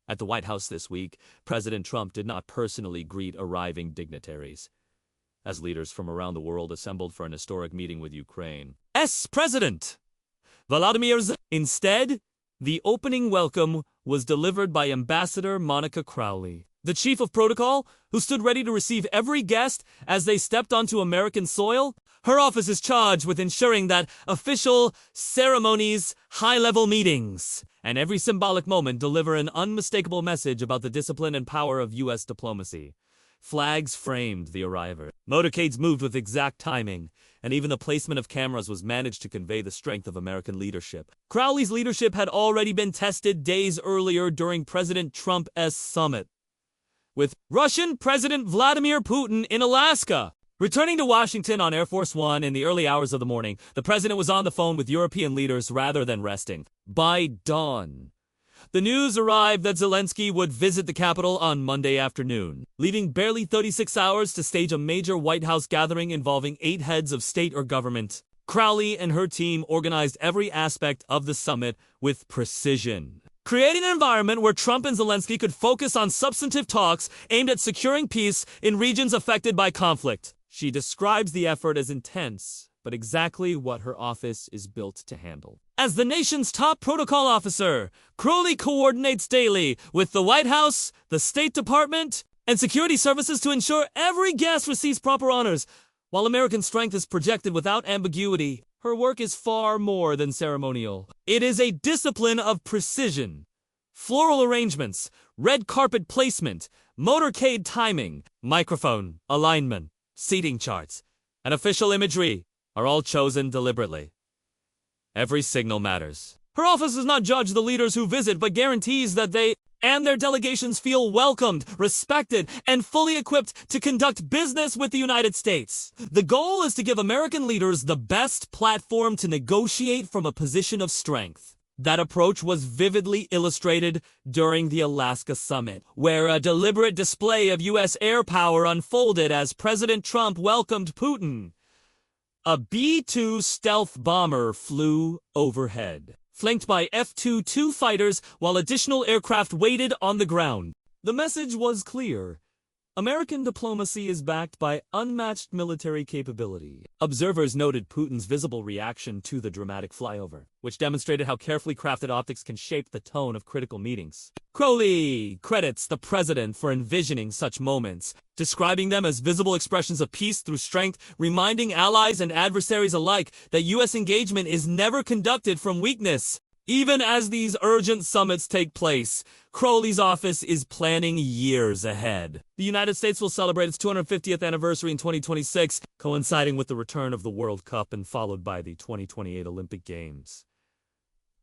At the White House this week, President Trump did not personally greet arriving dignitaries, as leaders from around the world assembled for an historic meeting with Ukraine's President Vladimir Zelensky. Instead, the opening welcome was delivered by Ambassador Monica Crowley, the chief of protocol, who stood ready to receive every guest as they stepped onto American soil. Her office is charged with ensuring that official ceremonies, high-level meetings, and every symbolic moment deliver an unmistakable message about the discipline and power of U.S. diplomacy. Flags framed the arrival. Motorcades moved with exact timing, and even the placement of cameras was managed to convey the strength of American leadership. Crowley's leadership had already been tested days earlier during President Trump's summit with Russian President Vladimir Putin in Alaska. Returning to Washington on Air Force One in the early hours of the morning, the president was on the phone with European leaders rather than resting. By dawn, the news arrived that Zelensky would visit the capital on Monday afternoon, leaving barely 36 hours to stage a major White House gathering involving 8 heads of state or government. Crowley and her team organized every aspect of the summit with precision, creating an environment where Trump and Zelensky could focus on substantive talks aimed at securing peace in regions affected by conflict. She describes the effort as intense, but exactly what her office is built to handle. As the nation's top protocol officer, Crowley coordinates daily with the White House, the State Department, and security services to ensure every guest receives proper honors. While American strength is projected without ambiguity, her work is far more than ceremonial. It is a discipline of precision. Floral arrangements, red carpet placement, motorcade timing, microphone alignment, seating charts, and official imagery are all chosen deliberately. Every signal matters. Her office does not judge the leaders who visit, but guarantees that they and their delegations feel welcomed, respected, and fully equipped to conduct business with the United States. The goal is to give American leaders the best platform to negotiate from a position of strength. That approach was vividly illustrated during the Alaska summit, where a deliberate display of U.S. air power unfolded as President Trump welcomed Putin. A B-2 stealth bomber flew overhead, flanked by F-22 fighters, while additional aircraft waited on the ground. The message was clear. American diplomacy is backed by unmatched military capability. Observers noted Putin's visible reaction to the dramatic flyover, which demonstrated how carefully crafted optics can shape the tone of critical meetings. Crowley credits the president for envisioning such moments, describing them as visible expressions of peace through strength, reminding allies and adversaries alike that U.S. engagement is never conducted from weakness. Even as these urgent summits take place, Crowley's office is planning years ahead. The United States will celebrate its 250th anniversary in 2026, coinciding with the return of the World Cup and followed by the 2028 Olympic Games.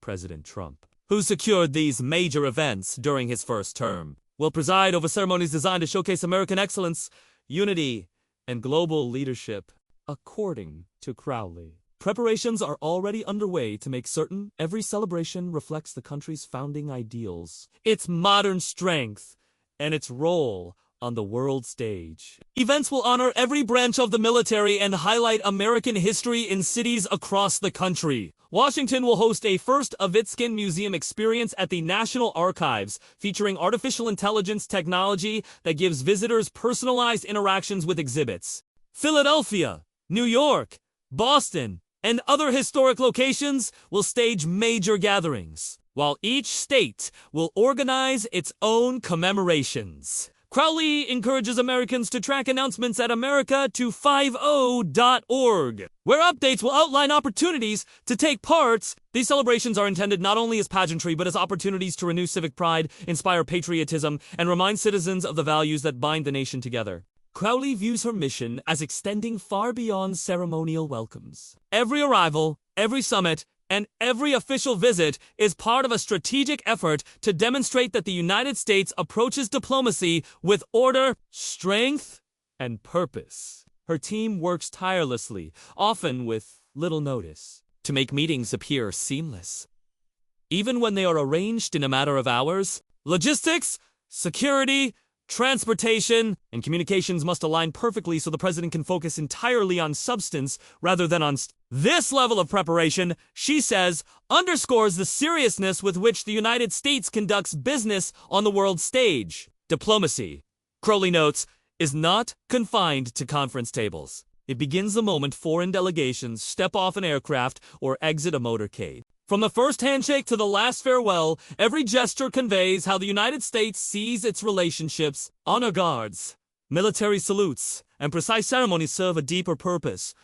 President Trump, who secured these major events during his first term, will preside over ceremonies designed to showcase American excellence, unity, and global leadership, according to Crowley. Preparations are already underway to make certain every celebration reflects the country's founding ideals, its modern strength, and its role on the world stage. Events will honor every branch of the military and highlight American history in cities across the country. Washington will host a first-of-its-kind museum experience at the National Archives, featuring artificial intelligence technology that gives visitors personalized interactions with exhibits. Philadelphia, New York, Boston, and other historic locations will stage major gatherings, while each state will organize its own commemorations. Crowley encourages Americans to track announcements at america250.org, where updates will outline opportunities to take part. These celebrations are intended not only as pageantry, but as opportunities to renew civic pride, inspire patriotism, and remind citizens of the values that bind the nation together. Crowley views her mission as extending far beyond ceremonial welcomes. Every arrival, every summit, and every official visit is part of a strategic effort to demonstrate that the United States approaches diplomacy with order, strength, and purpose. Her team works tirelessly, often with little notice, to make meetings appear seamless. Even when they are arranged in a matter of hours, logistics, security, Transportation and communications must align perfectly so the president can focus entirely on substance rather than on this level of preparation, she says, underscores the seriousness with which the United States conducts business on the world stage. Diplomacy, Crowley notes, is not confined to conference tables. It begins the moment foreign delegations step off an aircraft or exit a motorcade. From the first handshake to the last farewell, every gesture conveys how the United States sees its relationships. Honor guards, military salutes, and precise ceremonies serve a deeper purpose.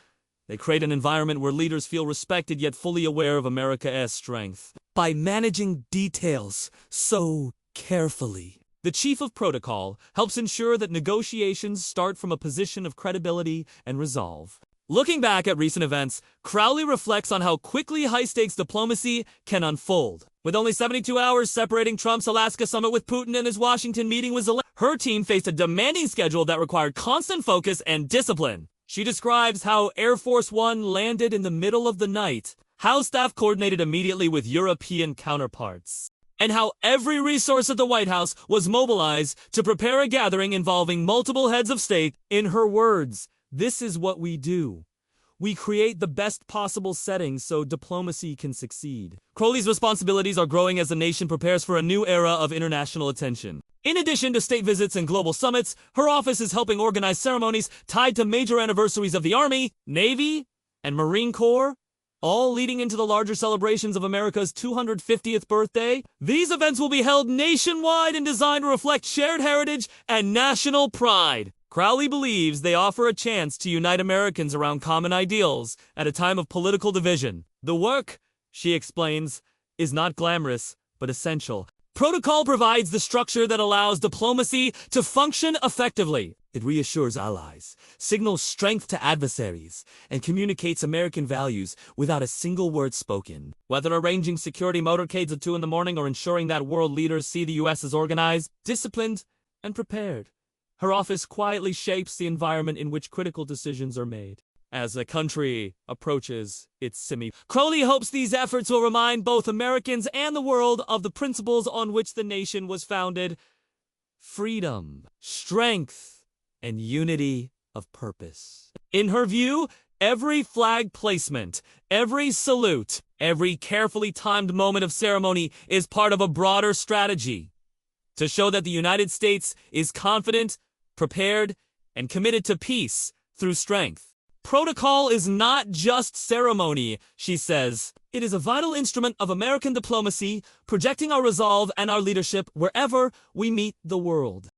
They create an environment where leaders feel respected yet fully aware of America's strength. By managing details so carefully, the chief of protocol helps ensure that negotiations start from a position of credibility and resolve. Looking back at recent events, Crowley reflects on how quickly high-stakes diplomacy can unfold. With only 72 hours separating Trump's Alaska summit with Putin and his Washington meeting with Zelensky, her team faced a demanding schedule that required constant focus and discipline. She describes how Air Force One landed in the middle of the night, how staff coordinated immediately with European counterparts, and how every resource at the White House was mobilized to prepare a gathering involving multiple heads of state. In her words, "This is what we do. We create the best possible setting so diplomacy can succeed." Crowley's responsibilities are growing as the nation prepares for a new era of international attention. In addition to state visits and global summits, her office is helping organize ceremonies tied to major anniversaries of the Army, Navy, and Marine Corps, all leading into the larger celebrations of America's 250th birthday. These events will be held nationwide and designed to reflect shared heritage and national pride. Crowley believes they offer a chance to unite Americans around common ideals at a time of political division. The work, she explains, is not glamorous, but essential. Protocol provides the structure that allows diplomacy to function effectively. It reassures allies, signals strength to adversaries, and communicates American values without a single word spoken. Whether arranging security motorcades at 2 a.m. or ensuring that world leaders see the U.S. as organized, disciplined, and prepared, her office quietly shapes the environment in which critical decisions are made. As the country approaches its Crowley hopes these efforts will remind both Americans and the world of the principles on which the nation was founded: freedom, strength, and unity of purpose. In her view, every flag placement, every salute, every carefully timed moment of ceremony is part of a broader strategy to show that the United States is confident, prepared, and committed to peace through strength. Protocol is not just ceremony, she says. It is a vital instrument of American diplomacy, projecting our resolve and our leadership wherever we meet the world.